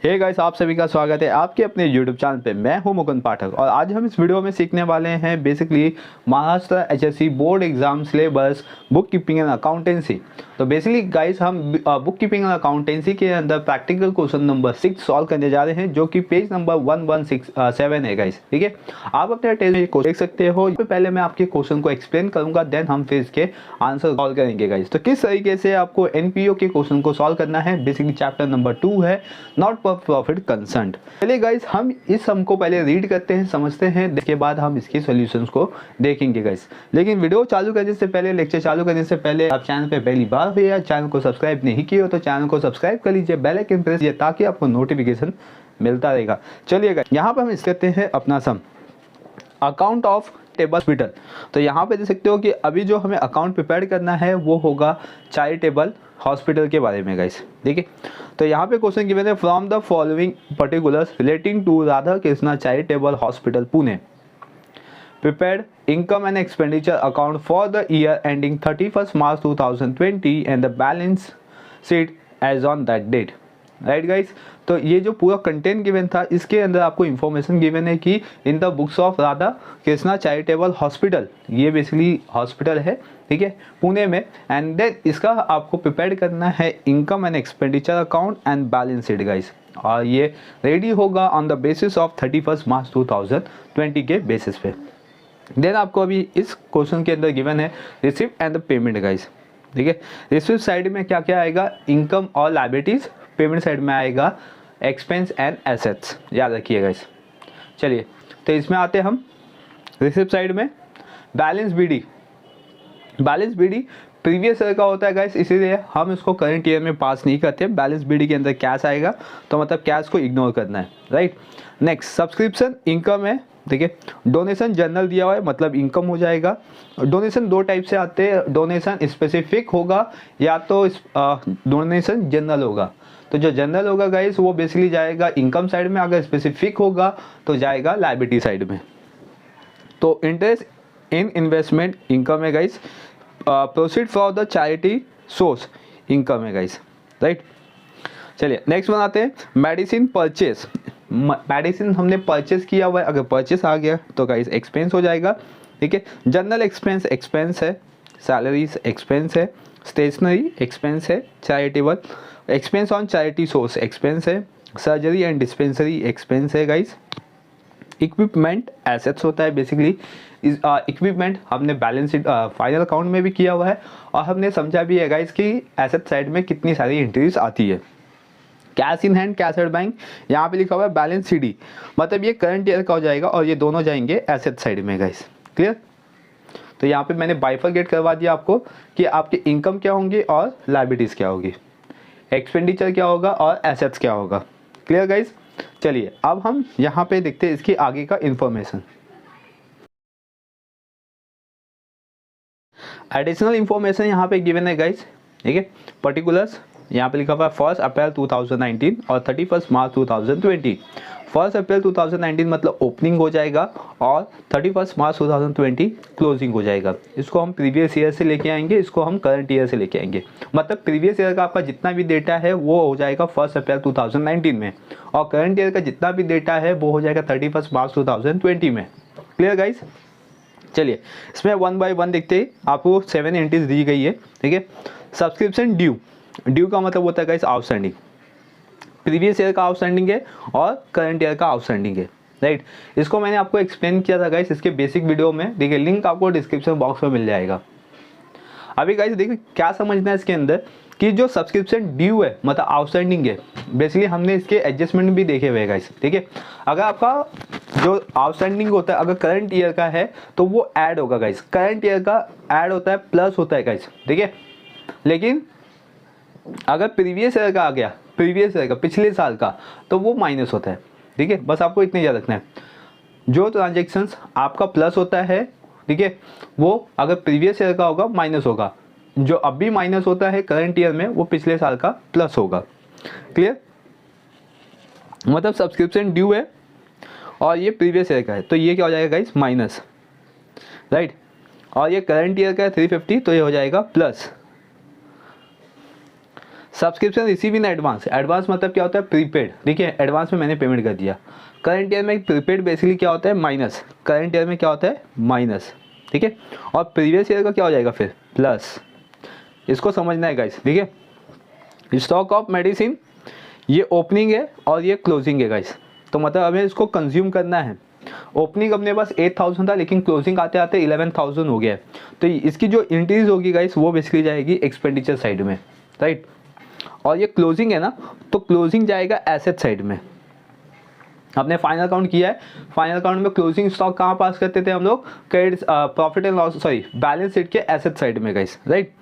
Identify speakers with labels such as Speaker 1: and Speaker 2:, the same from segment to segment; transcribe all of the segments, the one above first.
Speaker 1: Hey guys, आप सभी का स्वागत है आपके अपने YouTube चैनल पे। मैं हूं मुकुंद पाठक और आज हम इस वीडियो में सीखने वाले हैं basically Maharashtra HSC board exam syllabus book keeping and accountancy. तो बेसिकली गाइस हम बुक कीपिंग एंड अकाउंटेंसी के अंदर प्रैक्टिकल क्वेश्चन नंबर 6 सॉल्व करने जा रहे हैं, जो कि पेज नंबर 1167 है गाइस। ठीक है, आप अपने टेस्ट में देख सकते हो। पहले मैं आपके क्वेश्चन को एक्सप्लेन करूंगा, देन हम फिर इसके आंसर सॉल्व करेंगे गाइस। तो किस तरीके से आपको NPO के क्वेश्चन को सॉल्व करना है, बेसिकली चैप्टर नंबर 2 है नॉट प्रॉफिट कंसर्न। चलिए गाइस, हम इस सम को पहले रीड करते हैं, समझते हैं, इसके बाद हम इसके सॉल्यूशंस को देखेंगे गाइस। लेकिन वीडियो चालू करने से पहले, लेक्चर चालू करने से पहले आप चैनल पे पहली बार हो या चैनल को सब्सक्राइब नहीं किए हो तो चैनल को सब्सक्राइब कर लीजिए, बेल आइकन प्रेस कीजिए ताकि आपको नोटिफिकेशन मिलता रहेगा। चलिए गाइस, यहाँ पर हम इस करते हैं अपना some account of table hospital. तो यहाँ पे देख सकते हो कि अभी जो हमें अकाउंट प्रिपेयर करना है वो होगा चैरिटेबल हॉस्पिटल के बारे में गाइस। ठीक है, तो यहाँ पे क्वेश्चन गिवन है from the following particulars relating to Radha Krishna charitable hospital Pune prepared income and expenditure account for the year ending 31st March 2020 and the balance sheet as on that date। Right guys, तो ये जो पूरा content given था इसके अंदर आपको information given है कि in the books of Radha Krishna charitable hospital, ये बेसिकली हॉस्पिटल है, ठीक है, पुणे में। एंड देन इसका आपको प्रिपेयर करना है income and expenditure account and balance sheet guys, और ये रेडी होगा on the basis of 31st मार्च 2020 के बेसिस पे। देन आपको अभी इस क्वेश्चन के अंदर गिवन है receipt and the payment guys. ठीक है, रिसिप्ट साइड में क्या क्या आएगा, इनकम और लायबिलिटीज, पेमेंट साइड में आएगा एक्सपेंस एंड एसेट्स, याद रखिएगा इस। चलिए, तो इसमें आते हैं हम रिसिप्ट साइड में। बैलेंस बीडी प्रीवियस ईयर का होता है गाइस, इसीलिए हम इसको करंट ईयर में पास नहीं करते। बैलेंस बीडी के अंदर कैश आएगा तो मतलब कैश को इग्नोर करना है, राइट। नेक्स्ट सब्सक्रिप्शन इनकम है, ठीक है। डोनेशन जनरल दिया हुआ है मतलब इनकम हो जाएगा। डोनेशन दो टाइप से आते हैं, डोनेशन स्पेसिफिक होगा या तो डोनेशन जनरल होगा। तो जो जनरल होगा गाइस वो बेसिकली जाएगा इनकम साइड में, अगर स्पेसिफिक होगा तो जाएगा लायबिलिटी साइड में। तो इंटरेस्ट इन इन्वेस्टमेंट इनकम है guys, proceed for the charity source income है गाइस, राइट। चलिए नेक्स्ट बनाते हैं मेडिसिन परचेस। मेडिसिन हमने परचेस किया हुआ है, अगर परचेस आ गया तो गाइस एक्सपेंस हो जाएगा, ठीक है। जनरल एक्सपेंस है, सैलरीज एक्सपेंस है, स्टेशनरी एक्सपेंस है, charitable expense on charity source expense है, सर्जरी एंड डिस्पेंसरी एक्सपेंस है गाइस। इक्विपमेंट एसेट्स होता है बेसिकली। इक्विपमेंट हमने बैलेंस शीट फाइनल अकाउंट में भी किया हुआ है और हमने समझा भी है गाइस कि एसेट साइड में कितनी सारी एंट्रीज आती है। Cash in hand, cash at bank, यहाँ पे लिखा हुआ है बैलेंस CD, मतलब ये करंट ईयर का हो जाएगा और ये दोनों जाएंगे एसेट साइड में गाइस, क्लियर। तो यहाँ पे मैंने बाइफरगेट करवा दिया आपको कि आपके इनकम क्या होंगी और लायबिलिटीज क्या होगी, एक्सपेंडिचर क्या होगा और एसेट्स क्या होगा, क्लियर गाइस। चलिए अब हम यहाँ पे देखते हैं इसकी आगे का इंफॉर्मेशन। एडिशनल इंफॉर्मेशन यहाँ पे गिवन है गाइस, ठीक है। पर्टिकुलर्स यहाँ पे लिखा हुआ है 1 अप्रैल 2019 और 31 मार्च 2020। 1 अप्रैल 2019 मतलब ओपनिंग हो जाएगा और 31 मार्च 2020 क्लोजिंग हो जाएगा। इसको हम प्रीवियस ईयर से लेके आएंगे, इसको हम करंट ईयर से लेके आएंगे। मतलब प्रीवियस ईयर का आपका जितना भी डेटा है वो हो जाएगा 1 अप्रैल 2019 में, और करंट ईयर का जितना भी डेटा है वो हो जाएगा 31 मार्च 2020 में, क्लियर गाइस। चलिए इसमें 1 बाय 1 देखते हैं। आपको 7 एंट्रीज दी गई है, ठीक है। सब्सक्रिप्शन ड्यू का मतलब होता है गाइस आउटस्टैंडिंग, प्रीवियस ईयर का आउटस्टैंडिंग है और करंट ईयर का आउटस्टैंडिंग है, राइट। इसको मैंने आपको एक्सप्लेन किया था गाइस इसके बेसिक वीडियो में, देखिए लिंक आपको डिस्क्रिप्शन बॉक्स में मिल जाएगा। अभी गाइस देखिए क्या समझना है इसके अंदर कि जो सब्सक्रिप्शन ड्यू है मतलब आउटस्टैंडिंग है, बेसिकली हमने इसके एडजस्टमेंट भी देखे हुए गाइस, ठीक है। अगर आपका जो आउटस्टैंडिंग होता है अगर करंट ईयर का है तो वो ऐड होगा गाइस, करंट ईयर का ऐड होता है प्लस होता है गाइस, ठीक है। लेकिन अगर प्रीवियस ईयर का आ गया, प्रीवियस ईयर का पिछले साल का, तो वो माइनस होता है, ठीक है। बस आपको इतने याद रखना है, जो ट्रांजेक्शन्स आपका प्लस होता है, ठीक है, वो अगर प्रीवियस ईयर का होगा माइनस होगा, जो अब भी माइनस होता है करंट ईयर में वो पिछले साल का प्लस होगा, क्लियर। मतलब सब्सक्रिप्शन ड्यू है और ये प्रीवियस ईयर का है तो ये क्या हो जाएगा गाइस माइनस, राइट। और ये करंट ईयर का है 350 तो ये हो जाएगा plus. Subscription receive in advance, advance मतलब क्या होता है, प्रीपेड। देखिए एडवांस में मैंने पेमेंट कर दिया। करंट ईयर में प्रीपेड बेसिकली क्या होता है, माइनस। करंट ईयर में क्या होता है, माइनस, ठीक है। और प्रीवियस ईयर का क्या हो जाएगा फिर, प्लस। इसको समझना है गाइस। देखिए स्टॉक ऑफ मेडिसिन, ये ओपनिंग है और ये क्लोजिंग है गाइस। तो मतलब हमें इसको कंज्यूम करना है। ओपनिंग अपने पास 8000 था, लेकिन क्लोजिंग आते आते 11000 हो गया है। तो इसकी जो इंक्रीज होगी गाइस वो बेसिकली जाएगी एक्सपेंडिचर साइड में, राइट। और ये क्लोजिंग है ना, तो क्लोजिंग जाएगा एसेट साइड में। आपने फाइनल अकाउंट किया है, फाइनल अकाउंट में क्लोजिंग स्टॉक कहाँ पास करते थे हम लोग, credit profit and loss, sorry balance sheet के एसेट साइड में guys, right.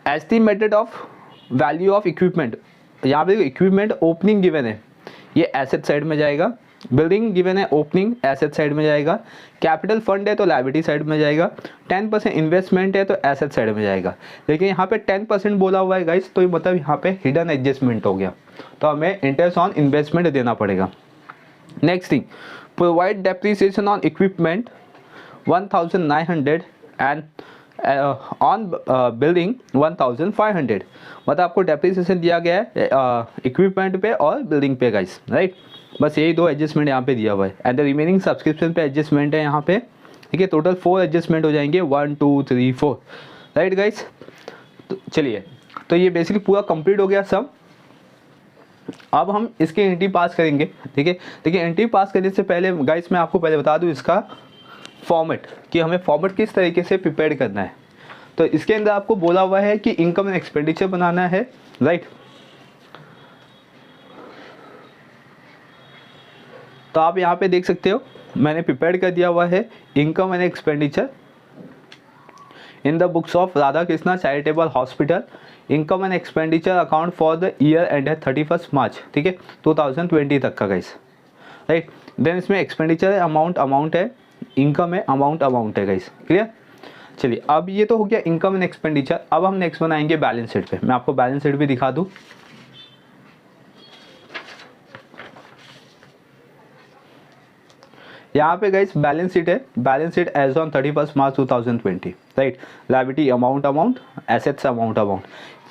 Speaker 1: Estimated of value of equipment, यहाँ पे इक्विपमेंट ओपनिंग गिवन है, ये एसेट साइड में जाएगा। बिल्डिंग गिवन है, ओपनिंग एसेट साइड में जाएगा। कैपिटल फंड है तो लायबिलिटी साइड में जाएगा। 10% इन्वेस्टमेंट है तो एसेट साइड में जाएगा। लेकिन यहाँ पे 10% बोला हुआ है गाइस, तो मतलब यहाँ पे हिडन एडजस्टमेंट हो गया, तो हमें इंटरेस्ट ऑन इन्वेस्टमेंट देना पड़ेगा। Next thing, provide depreciation on equipment 1900 and on building 1500, मतलब आपको डेप्रिसिएशन दिया गया है इक्विपमेंट पे और बिल्डिंग पे गाइस, राइट। बस यही दो एडजस्टमेंट यहाँ पे दिया हुआ है। एंड द रिमेनिंग सब्सक्रिप्शन पे एडजस्टमेंट है यहाँ पे, ठीक है। टोटल 4 एडजस्टमेंट हो जाएंगे, 1 2 3 4, राइट गाइस। तो चलिए, तो ये बेसिकली पूरा कंप्लीट हो गया सब। अब हम इसके एंट्री पास करेंगे, ठीक है। देखिए एंट्री पास करने से पहले गाइस मैं आपको पहले बता दूँ इसका फॉर्मेट, कि हमें फॉर्मेट किस तरीके से प्रिपेयर करना है। तो इसके अंदर आपको बोला हुआ है कि इनकम एंड एक्सपेंडिचर बनाना है, राइट। तो आप यहाँ पे देख सकते हो मैंने प्रिपेयर कर दिया हुआ है income and expenditure in the books of Radha Krishna charitable hospital, income and expenditure account for the year and है 31 मार्च, ठीक है, 2020 तक का गाइस, राइट। देन इसमें एक्सपेंडिचर है, अमाउंट है, इनकम है, अमाउंट है गाइस, क्लियर। चलिए अब ये तो हो गया इनकम एंड एक्सपेंडिचर। अब हम नेक्स्ट बनाएंगे बैलेंस शीट पे। मैं आपको बैलेंस शीट भी दिखा दूँ। यहाँ पे गाइस बैलेंस शीट है, balance sheet as on 31 March 2020, right. Liability amount, assets amount.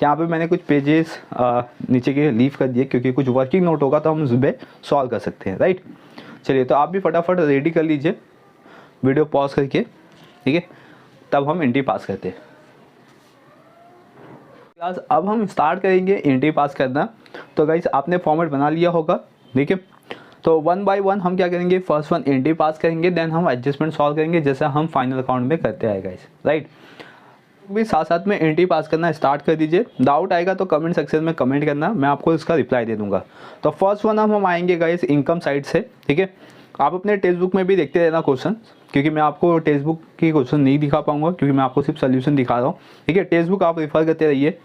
Speaker 1: यहाँ पे मैंने कुछ पेजेस नीचे के लीव कर दिए, क्योंकि कुछ वर्किंग नोट होगा तो हम उस पर सॉल्व कर सकते हैं, राइट। चलिए तो आप भी फटाफट रेडी कर लीजिए वीडियो पॉज करके, ठीक है, तब हम एंट्री पास करते हैं। अब हम स्टार्ट करेंगे एंट्री पास करना। तो गाइस आपने फॉर्मेट बना लिया होगा, ठीक है। तो 1 बाय 1 हम क्या करेंगे, फर्स्ट वन एंट्री पास करेंगे, देन हम एडजस्टमेंट सॉल्व करेंगे जैसा हम फाइनल अकाउंट में करते आए गाइस, राइट। भी साथ साथ में एंट्री पास करना स्टार्ट कर दीजिए। डाउट आएगा तो कमेंट सेक्शन में कमेंट करना, मैं आपको इसका रिप्लाई दे दूंगा। तो फर्स्ट वन हम आएंगे गाइस इनकम साइड से, ठीक है। आप अपने टेक्स्ट बुक में भी देखते रहना क्वेश्चन, क्योंकि मैं आपको टेक्स्ट बुक की क्वेश्चन नहीं दिखा पाऊंगा, क्योंकि मैं आपको सिर्फ सोल्यूशन दिखा रहा हूँ, ठीक है। टेक्स्ट बुक आप रेफर करते रहिए।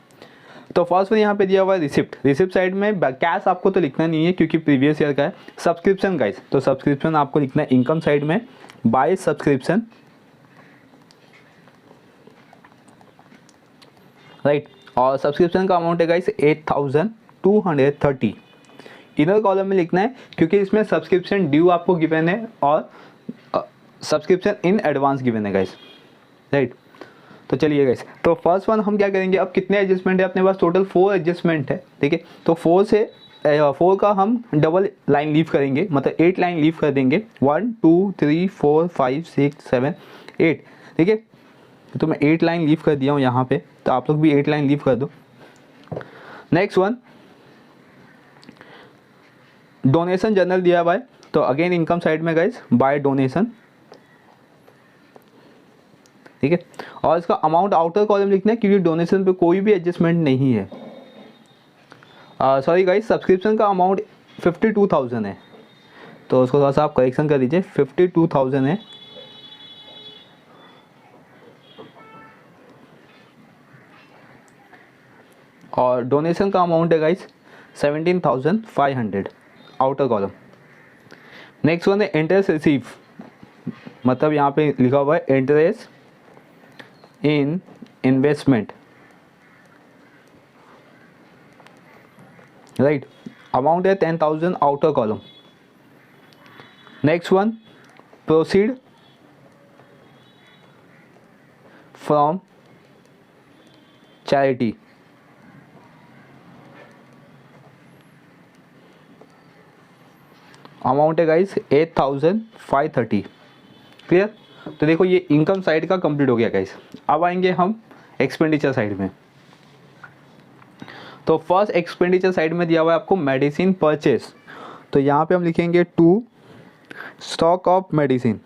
Speaker 1: तो फर्स्ट वन यहाँ पे दिया हुआ है रिसिप्ट साइड में कैश आपको तो लिखना नहीं है, क्योंकि प्रीवियस ईयर का है। सब्सक्रिप्शन गाइस, तो सब्सक्रिप्शन आपको लिखना है इनकम साइड में, बाय सब्सक्रिप्शन, राइट। और सब्सक्रिप्शन का अमाउंट है गाइस 8230। इनर कॉलम में लिखना है, क्योंकि इसमें सब्सक्रिप्शन ड्यू आपको गिवन है और सब्सक्रिप्शन इन एडवांस गिवन है गाइस, राइट। तो चलिए गाइस, तो फर्स्ट वन हम क्या करेंगे, अब कितने एडजस्टमेंट है अपने पास, टोटल 4 एडजस्टमेंट है, ठीक है। तो 4 का हम डबल लाइन लीव करेंगे, मतलब 8 लाइन लीव कर देंगे, 1 2 3 4 5 6 7 8, ठीक है। तो मैं 8 लाइन लीव कर दिया हूँ यहाँ पे, तो आप लोग भी 8 लाइन लीव कर दो। नेक्स्ट वन डोनेशन जनरल दिया हुआ है, तो अगेन इनकम साइड में गाइस बाय डोनेशन, ठीक है। और इसका अमाउंट आउटर कॉलम लिखना है, क्योंकि डोनेशन पे कोई भी एडजस्टमेंट नहीं है। सॉरी गाइस, सब्सक्रिप्शन का अमाउंट 52,000 है, तो उसको थोड़ा सा आप करेक्शन कर दीजिए, 52,000 है। और डोनेशन का अमाउंट है guys 17,500 outer column. Next one है इंटरेस्ट रिसीव, मतलब यहाँ पे लिखा हुआ है interest in investment, right. Amount है 10,000 outer column. Next one proceed from charity, amount है गाइस 8530। क्लियर। तो देखो ये इनकम साइड का कंप्लीट हो गया गाइस। अब आएंगे हम एक्सपेंडिचर साइड में। तो फर्स्ट एक्सपेंडिचर साइड में दिया हुआ है आपको मेडिसिन परचेस। तो यहाँ पे हम लिखेंगे to stock of medicine,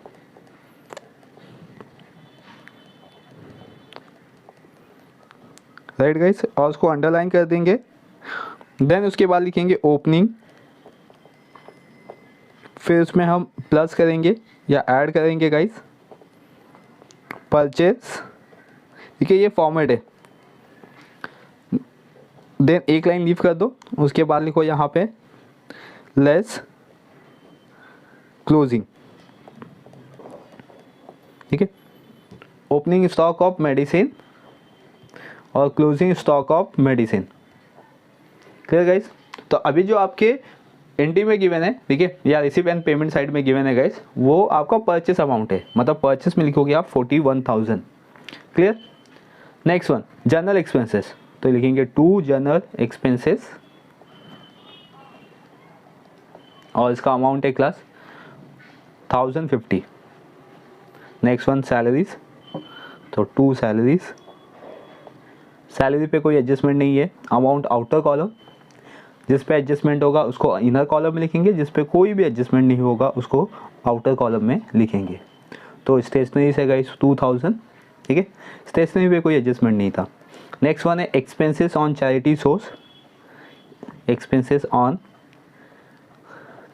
Speaker 1: right guys, और उसको अंडरलाइन कर देंगे। देन उसके बाद लिखेंगे ओपनिंग, फिर उसमें हम प्लस करेंगे या ऐड करेंगे गाइस परचेस। ठीक है, ये फॉर्मेट है। देन एक लाइन लीव कर दो, उसके बाद लिखो यहाँ पे लेस क्लोजिंग। ठीक है, ओपनिंग स्टॉक ऑफ मेडिसिन और closing stock of medicine. Clear guys. तो अभी जो आपके एंट्री में गिवन है, ठीक है, या रिसीव एंड पेमेंट साइड में गिवन है गाइस, वो आपका परचेस अमाउंट है, मतलब परचेस में लिखोगे आप 41,000। Clear. Next one general expenses. तो लिखेंगे टू जनरल एक्सपेंसेस और इसका अमाउंट है क्लास 1050। Next one salaries. तो टू सैलरीज, सैलरी पे कोई एडजस्टमेंट नहीं है। अमाउंट आउटर कॉलम, जिस पे एडजस्टमेंट होगा उसको इनर कॉलम में लिखेंगे, जिस पे कोई भी एडजस्टमेंट नहीं होगा उसको आउटर कॉलम में लिखेंगे। तो स्टेशनरी से गाइस 2000। ठीक है, स्टेशनरी पे कोई एडजस्टमेंट नहीं था। नेक्स्ट वन है expenses on charity source. Expenses on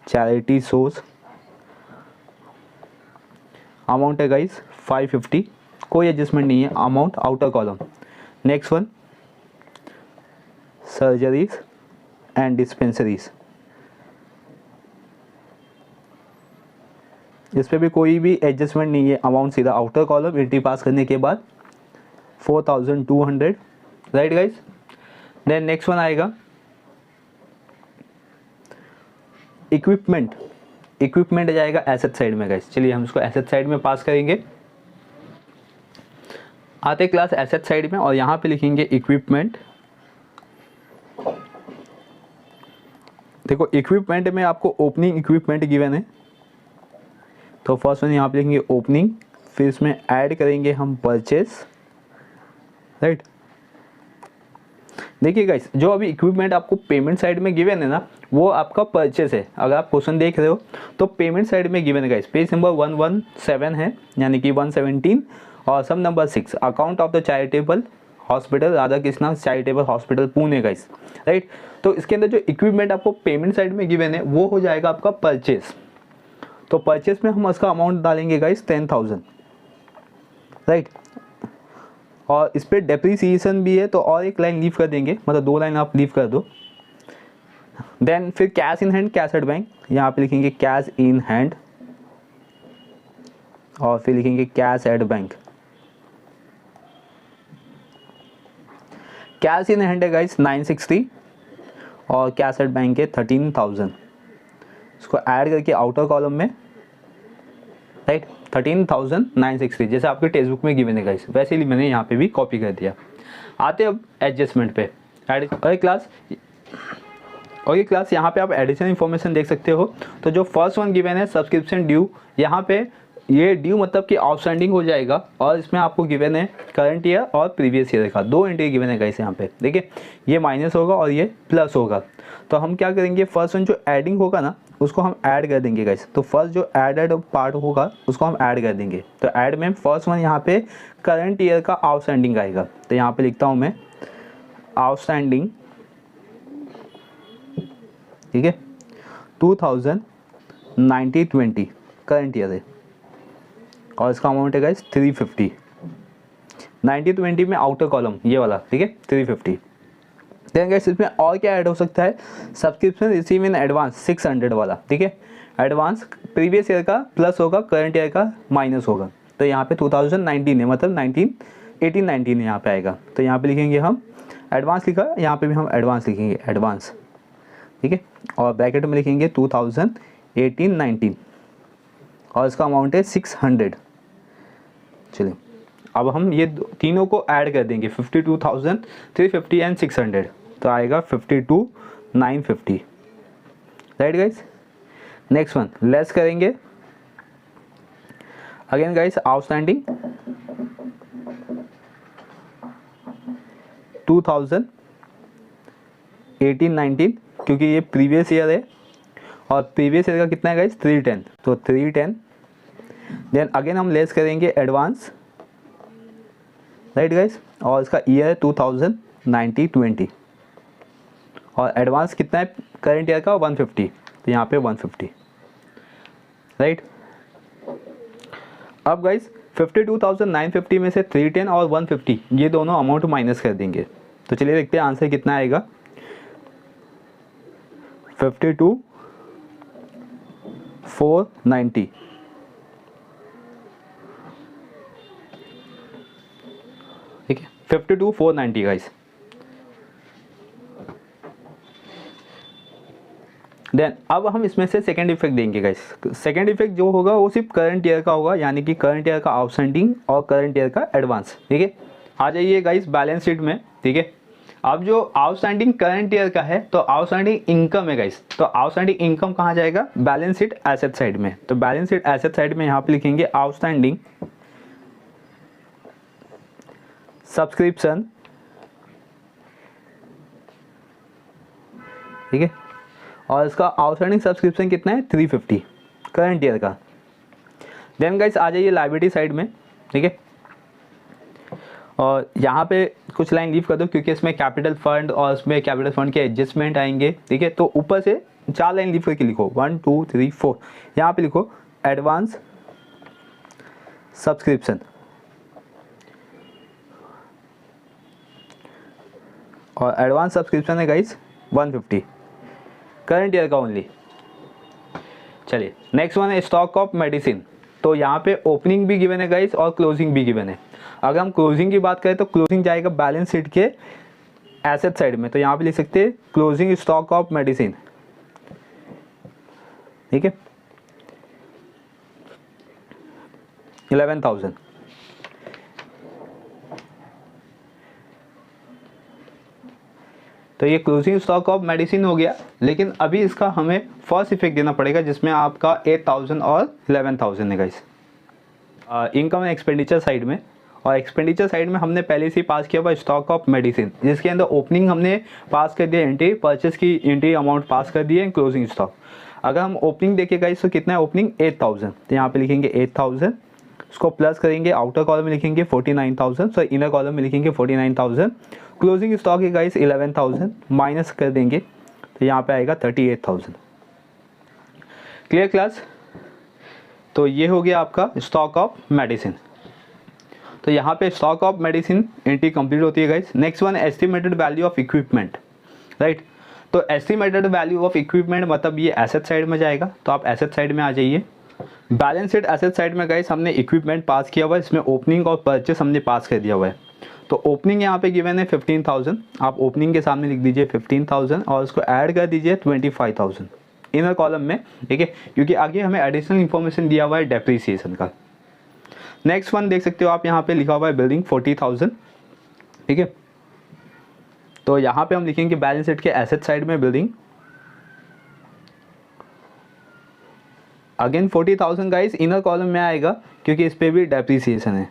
Speaker 1: charity source, amount है गाइस 550, कोई एडजस्टमेंट नहीं है, amount outer column. Next one surgeries and dispensaries, इस पे भी कोई भी एडजस्टमेंट नहीं है, अमाउंट सीधा आउटर कॉलम एंट्री पास करने के बाद 4200, right guys. Then next one आएगा इक्विपमेंट। इक्विपमेंट जाएगा एसेट साइड में गाइस। चलिए हम इसको एसेट साइड में पास करेंगे। आते क्लास एसेट साइड में और यहाँ पे लिखेंगे इक्विपमेंट। देखो इक्विपमेंट में आपको ओपनिंग इक्विपमेंट गिवन है, तो फर्स्ट वन यहाँ पे लिखेंगे ओपनिंग, फिर इसमें ऐड करेंगे हम परचेस, राइट। देखिए गाइस, जो अभी इक्विपमेंट आपको पेमेंट साइड में गिवन है ना, वो आपका परचेस है। अगर आप क्वेश्चन देख रहे हो तो पेमेंट साइड में गिवन है गाइस, पेज नंबर 117 है, यानी कि 117, और sum number 6 account of the charitable hospital Radha Krishna charitable hospital Pune guys, right. तो इसके अंदर जो इक्विपमेंट आपको पेमेंट साइड में गिवन है वो हो जाएगा आपका परचेस। तो परचेस में हम उसका अमाउंट डालेंगे गाइस 10,000, राइट। और इस पर डेप्रीसिएशन भी है, तो और एक लाइन लीव कर देंगे, मतलब दो लाइन आप लीव कर दो। देन फिर cash in hand cash at bank, यहाँ पे लिखेंगे कैश इन हैंड और फिर लिखेंगे cash at bank. Cash in hand है गाइस 960 और कैश एट बैंक है 13,000। इसको ऐड करके आउटर कॉलम में, राइट, 13,960 जैसे आपके टेक्स्ट बुक में गिवन है गाइस, वैसे ही मैंने यहाँ पे भी कॉपी कर दिया। आते अब एडजस्टमेंट पे। और ये क्लास यहाँ पे आप एडिशनल इन्फॉर्मेशन देख सकते हो। तो जो फर्स्ट वन गिवन है सब्सक्रिप्शन ड्यू, यहाँ पे ये ड्यू मतलब कि आउटस्टैंडिंग हो जाएगा, और इसमें आपको गिवन है करंट ईयर और प्रीवियस ईयर का, दो एंट्री गिवन है गाइस यहाँ पे। देखिए ये माइनस होगा और ये प्लस होगा। तो हम क्या करेंगे, फर्स्ट वन जो एडिंग होगा ना उसको हम ऐड कर देंगे गाइस। तो फर्स्ट जो एडेड पार्ट होगा उसको हम ऐड कर देंगे। तो ऐड में फर्स्ट वन यहाँ पे करंट ईयर का आउटस्टैंडिंग आएगा। तो यहाँ पे लिखता हूँ मैं आउटस्टैंडिंग, ठीक है, 2090-20 करंट ईयर है, और इसका अमाउंट है गाइस 350। 90-20 में आउटर कॉलम ये वाला, ठीक है, 350। देन गाइस इसमें और क्या ऐड हो सकता है, सब्सक्रिप्शन रिसीव इन एडवांस 600 वाला, ठीक है। एडवांस प्रीवियस ईयर का प्लस होगा, करंट ईयर का माइनस होगा। तो यहाँ पे 2019 है, मतलब 18-19 यहाँ पे आएगा। तो यहाँ पे लिखेंगे हम एडवांस, लिखा यहाँ पे भी हम एडवांस लिखेंगे, एडवांस, ठीक है, और ब्रैकेट में लिखेंगे 2018-19 और इसका अमाउंट है 600। चलिए अब हम ये तीनों को ऐड कर देंगे, 52,350 एंड 600, तो आएगा 52,950, right guys. Next one less करेंगे अगेन गाइस आउटस्टैंडिंग 2018-19 क्योंकि ये प्रीवियस ईयर है और प्रीवियस ईयर का कितना है गाइस 310, तो 310। देन अगेन हम लेस करेंगे एडवांस, राइट गाइस, और इसका ईयर है 2019-20 और एडवांस कितना है करंट ईयर का 150, तो यहाँ पे 150, राइट। अब गाइस 52,950 में से 310 और 150 ये दोनों अमाउंट माइनस कर देंगे, तो चलिए देखते हैं आंसर कितना आएगा। 52,490, ठीक है 52,490 गाइस। देन अब हम इसमें से सेकेंड इफेक्ट देंगे गाइस। सेकेंड इफेक्ट जो होगा वो सिर्फ करंट ईयर का होगा, यानी कि करंट ईयर का आउटस्टैंडिंग और करंट ईयर का एडवांस, ठीक है। आ जाइए गाइस बैलेंस शीट में, ठीक है। अब जो आउटस्टैंडिंग करंट ईयर का है तो आउटस्टैंडिंग इनकम है गाइस, तो आउटस्टैंडिंग इनकम कहाँ जाएगा, बैलेंस शीट एसेट साइड में। तो बैलेंस शीट एसेट साइड में यहाँ पे लिखेंगे आउटस्टैंडिंग सब्सक्रिप्शन, ठीक है, और इसका आउटस्टैंडिंग सब्सक्रिप्शन कितना है 350 करंट ईयर का। देन गाइस आ जाइए लायबिलिटी साइड में, ठीक है, और यहाँ पे कुछ लाइन लीव कर दो क्योंकि इसमें कैपिटल फंड और इसमें कैपिटल फंड के एडजस्टमेंट आएंगे, ठीक है। तो ऊपर से 4 लाइन लीव करके लिखो 1 2 3 4, यहाँ पे लिखो एडवांस सब्सक्रिप्शन, और एडवांस सब्सक्रिप्शन है गाइस 150 करंट ईयर का ओनली। चलिए नेक्स्ट वन है स्टॉक ऑफ मेडिसिन, तो यहाँ पे ओपनिंग भी गिवन है गाइस और क्लोजिंग भी गिवन है। अगर हम क्लोजिंग की बात करें तो क्लोजिंग जाएगा बैलेंस शीट के एसेट साइड में, तो यहाँ पे लिख सकते हैं क्लोजिंग स्टॉक ऑफ मेडिसिन, ठीक है 11,000। तो ये क्लोजिंग स्टॉक ऑफ मेडिसिन हो गया, लेकिन अभी इसका हमें फर्स्ट इफेक्ट देना पड़ेगा जिसमें आपका 8,000 और 11,000 है guys income and expenditure side में। और एक्सपेंडिचर साइड में हमने पहले से ही पास किया हुआ स्टॉक ऑफ मेडिसिन, जिसके अंदर ओपनिंग हमने पास कर दिया एंट्री, परचेस की एंट्री अमाउंट पास कर दिए, क्लोजिंग स्टॉक। अगर हम ओपनिंग देखें गाइस तो कितना है ओपनिंग 8,000, तो यहाँ पे लिखेंगे 8,000, उसको प्लस करेंगे आउटर कॉलम में लिखेंगे 49,000, सो इनर कॉलम में लिखेंगे 49,000। क्लोजिंग स्टॉक है गाइस 11,000, माइनस कर देंगे तो यहाँ पे आएगा 38,000। Clear class. तो ये हो गया आपका स्टॉक ऑफ मेडिसिन। तो यहाँ पे stock of medicine entry complete होती है guys. Next one estimated value of equipment, right. तो एस्टिमेटेड वैल्यू ऑफ इक्विपमेंट मतलब ये एसेट साइड में जाएगा, तो आप एसेट साइड में आ जाइए। बैलेंस शीट एसेट साइड में गाइस हमने इक्विपमेंट पास किया हुआ है, इसमें ओपनिंग और परचेस हमने पास कर दिया हुआ है। तो ओपनिंग यहाँ पे गिवन है 15,000, आप ओपनिंग के सामने लिख दीजिए 15,000 और उसको ऐड कर दीजिए 25,000 इनर कॉलम में, ठीक है, क्योंकि आगे हमें एडिशनल इंफॉर्मेशन दिया हुआ है डेप्रीसिएशन का। नेक्स्ट वन देख सकते हो आप यहाँ पे लिखा हुआ है बिल्डिंग 40,000, ठीक है। तो यहाँ पे हम लिखेंगे बैलेंस शीट के एसेट साइड में building, again 40,000 guys inner column में आएगा क्योंकि इस पे भी डेप्रीसिएशन है।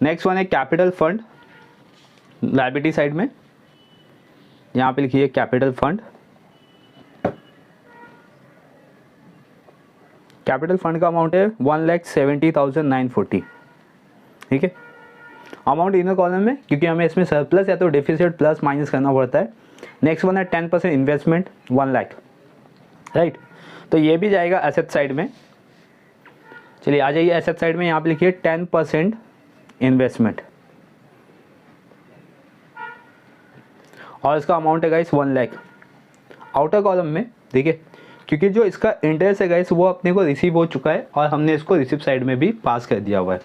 Speaker 1: नेक्स्ट वन है कैपिटल फंड लायबिलिटी साइड में, यहाँ पे लिखिए कैपिटल फंड। कैपिटल फंड का अमाउंट है 1,70,940, ठीक है। अमाउंट इनर कॉलम में क्योंकि हमें इसमें सरप्लस या तो डेफिसिट प्लस माइनस करना पड़ता है। नेक्स्ट वन है 10% इन्वेस्टमेंट 1 लाख, राइट। तो ये भी जाएगा एसेट साइड में। चलिए आ जाइए एसेट साइड में, यहाँ पे लिखिए 10% इन्वेस्टमेंट और इसका अमाउंट है गाइस 1 लाख आउटर कॉलम में, ठीक है, क्योंकि जो इसका इंटरेस्ट है गाइस वो अपने को रिसीव हो चुका है और हमने इसको रिसिप्ट साइड में भी पास कर दिया हुआ है।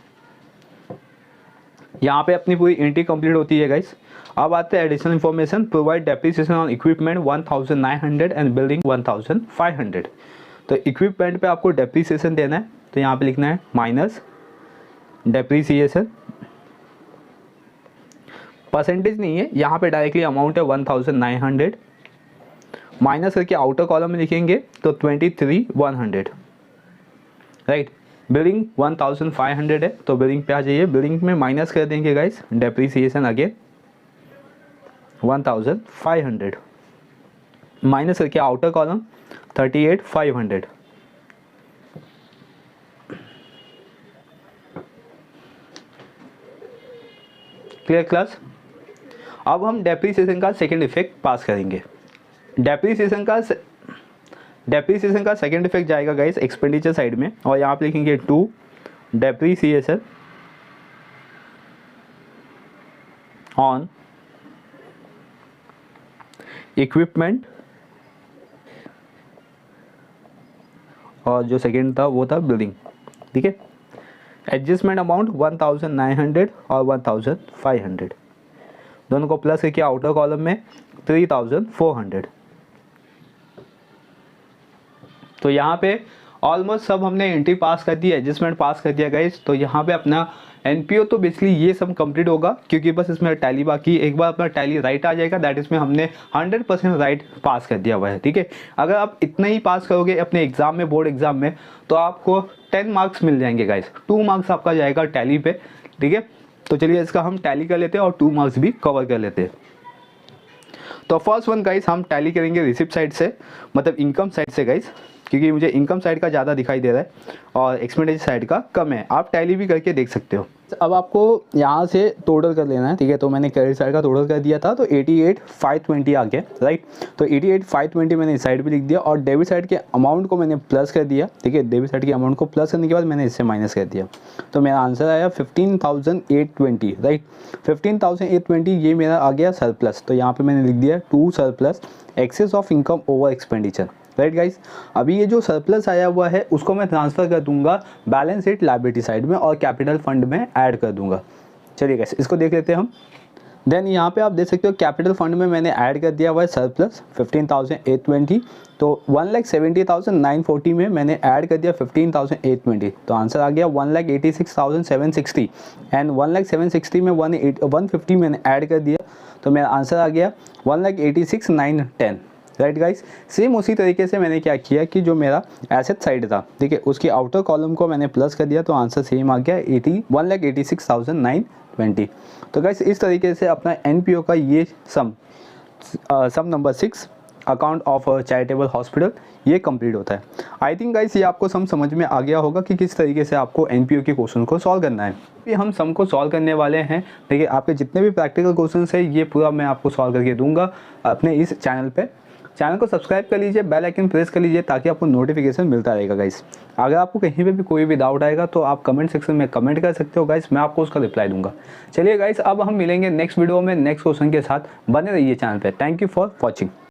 Speaker 1: यहाँ पे अपनी पूरी एंट्री कंप्लीट होती है गाइस। अब आते हैं additional information, provide depreciation on equipment 1,900 and building 1,500। तो इक्विपमेंट पे आपको डेप्रिसिएशन देना है, तो यहाँ पे लिखना है माइनस डेप्रिसिएशन, परसेंटेज नहीं है यहाँ पे, डायरेक्टली अमाउंट है 1,900 माइनस करके आउटर कॉलम में लिखेंगे तो 23,100, राइट। बिलिंग 1,500 है, तो बिलिंग पे आ जाइए। बिलिंग में माइनस कर देंगे गाइस डेप्रीसिएशन अगेन 1,500, माइनस करके आउटर कॉलम 38,500। Clear class. अब हम डेप्रीसिएशन का सेकंड इफेक्ट पास करेंगे। डेप्रीसिएशन का सेकंड इफेक्ट जाएगा गाइस एक्सपेंडिचर साइड में, और यहाँ पे लिखेंगे 2 डेप्रीसिएशन ऑन इक्विपमेंट, और जो सेकंड था वो था बिल्डिंग, ठीक है। एडजस्टमेंट अमाउंट 1,900 और 1,500, दोनों को प्लस करके आउटर कॉलम में 3,400। तो यहाँ पे ऑलमोस्ट सब हमने एंट्री पास कर दी, एडजस्टमेंट पास कर दिया गाइस। तो यहाँ पे अपना एनपीओ तो बेसिकली ये सब कंप्लीट होगा, क्योंकि बस इसमें टैली बाकी। एक बार अपना टैली राइट आ जाएगा, दैट इसमें हमने 100% राइट पास कर दिया हुआ है, ठीक है। अगर आप इतना ही पास करोगे अपने एग्जाम में, बोर्ड एग्जाम में, तो आपको 10 मार्क्स मिल जाएंगे गाइस। 2 मार्क्स आपका जाएगा टैली पे, ठीक है। तो चलिए इसका हम टैली कर लेते हैं और 2 मार्क्स भी कवर कर लेते हैं। तो फर्स्ट वन गाइस हम टैली करेंगे रिसिप्ट साइड से, मतलब इनकम साइड से गाइस, क्योंकि मुझे इनकम साइड का ज़्यादा दिखाई दे रहा है और एक्सपेंडिचर साइड का कम है। आप टैली भी करके देख सकते हो। अब आपको यहाँ से टोटल कर लेना है, ठीक है। तो मैंने क्रेडिट साइड का टोटल कर दिया था, तो 88,520 आ गया, राइट। तो 88,520 मैंने इस साइड पे लिख दिया, और डेबिट साइड के अमाउंट को मैंने प्लस कर दिया, ठीक है। डेबिट साइड के अमाउंट को प्लस करने के बाद मैंने इससे माइनस कर दिया, तो मेरा आंसर आया 15,820, राइट। 15,820 ये मेरा आ गया सरप्लस। तो यहाँ पर मैंने लिख दिया 2 surplus excess of income over expenditure, right guys. अभी ये जो सरप्लस आया हुआ है उसको मैं ट्रांसफ़र कर दूंगा बैलेंस शीट लायबिलिटी साइड में और कैपिटल फंड में ऐड कर दूंगा। चलिए गाइस इसको देख लेते हैं हम। देन यहाँ पे आप देख सकते हो कैपिटल फंड में मैंने ऐड कर दिया हुआ है सरप्लस 15,820, तो 1,70,940 में मैंने ऐड कर दिया 15,820, तो आंसर आ गया 1,86,760, एंड 1,760 में 150 मैंने ऐड कर दिया, तो मेरा आंसर आ गया 1,86,910, राइट गाइस। सेम उसी तरीके से मैंने क्या किया कि जो मेरा एसेट साइड था, ठीक है, उसकी आउटर कॉलम को मैंने प्लस कर दिया, तो आंसर सेम आ गया 1,86,920। तो गाइस इस तरीके से अपना एनपीओ का ये sum number 6 account of charitable hospital ये कंप्लीट होता है। आई थिंक गाइस ये आपको सम समझ में आ गया होगा कि किस तरीके से आपको एनपीओ के क्वेश्चन को सॉल्व करना है। ये हम सम को सॉल्व करने वाले हैं, देखिए आपके जितने भी प्रैक्टिकल क्वेश्चन है ये पूरा मैं आपको सॉल्व करके दूंगा अपने इस चैनल पे। चैनल को सब्सक्राइब कर लीजिए, बेल आइकन प्रेस कर लीजिए, ताकि आपको नोटिफिकेशन मिलता रहेगा गाइस। अगर आपको कहीं पे भी कोई भी डाउट आएगा तो आप कमेंट सेक्शन में कमेंट कर सकते हो गाइस, मैं आपको उसका रिप्लाई दूंगा। चलिए गाइस अब हम मिलेंगे नेक्स्ट वीडियो में नेक्स्ट क्वेश्चन के साथ। बने रहिए चैनल पे। Thank you for watching.